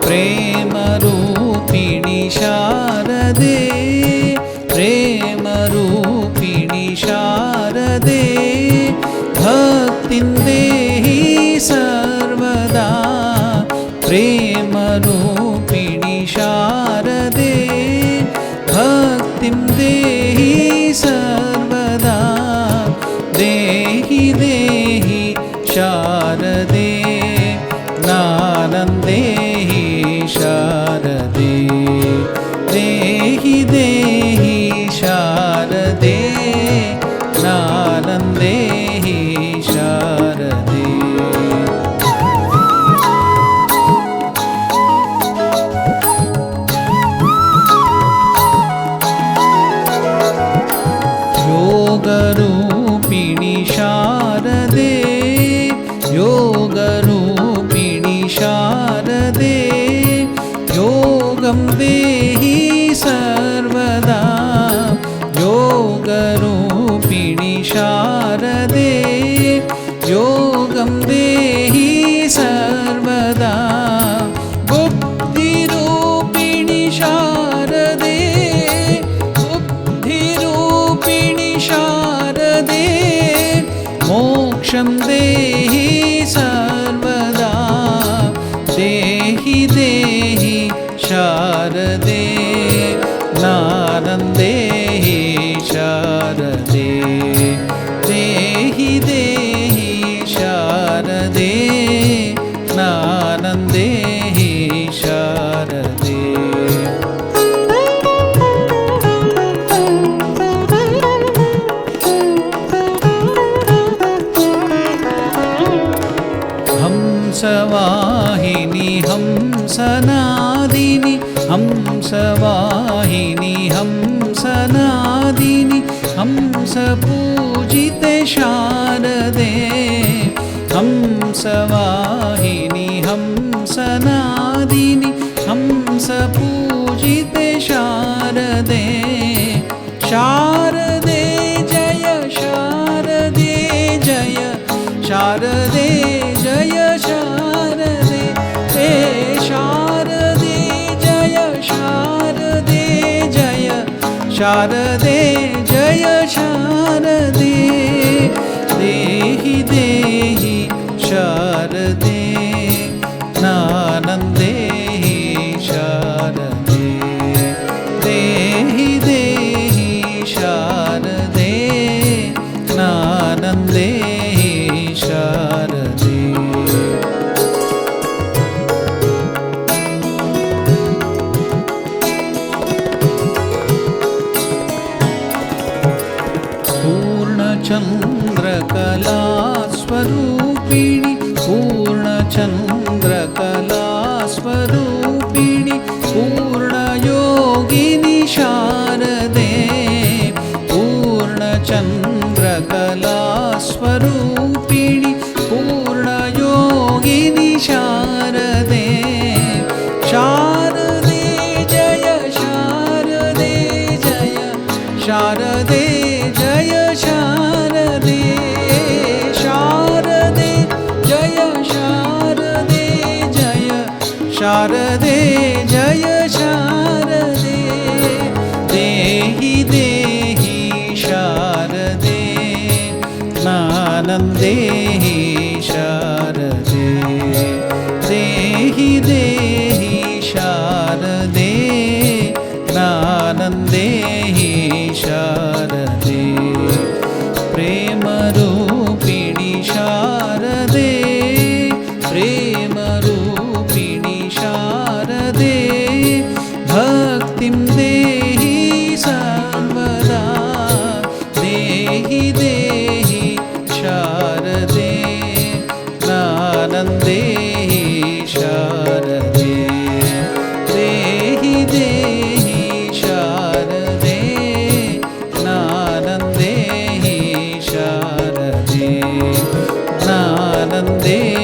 प्रेमरूपिणि शारदे प्रेमरूपिणि शारदे भक्तिं देहि सर्वदा प्रेमरूपिणि शारदे भक्तिं देहि सर्वदा देहि देहि शारदे ज्ञानं देहि शारदे देहि देहि शारदे ज्ञानं देहि शारदे योगरूपिणि शारदे योगरूपिणि शारदे योगं देहि सर्वदा योगरूपिणि शारदे योगं देहि सर्वदा बुद्धिरूपिणि शारदे बुद्धिरूपिणि शारदे मोक्षं देहि सर्वदा देहि देहि शारदे ज्ञानं देहि शारदे देहि देहि शारदे ज्ञानं देहि शारदे हंसवाहिनी हंसनादिनी हंसवाहिनी हंसनादिनी हंसपूजिते शारदे हंसवाहिनी हंसनादिनी हंसपूजिते शारदे शारदे जय शारदे जय शारदे जय शारदे हे शारदे जय शारदे जय शारदे जय शारदे देहि देहि शारदे ज्ञानं देहि शारदे देहि देहि शारदे ज्ञानं देहि शारदे पूर्णचन्द्रकलास्वरूपिणि पूर्णचन्द्रकलास्वरूपिणि पूर्णयोगिनि शारदे पूर्णचन्द्रकलास्वरूपिणि पूर्णयोगिनि शारदे शारदे जय शारदे जय शारदे जय शारदे शारदे जय शारदे जय शारदे जय शारदे देहि देहि शारदे ज्ञानं देहि शारदे देहि देहि शारदे ज्ञानं देहि शारदे प्रेमरूपिणि शारदे प्रेमरूपिणि शारदे भक्तिं देहि सर्वदा देहि देहि शारदे ज्ञानं देहि शारदे देहि देहि शारदे ज्ञानं देहि शारदे ज्ञानं देहि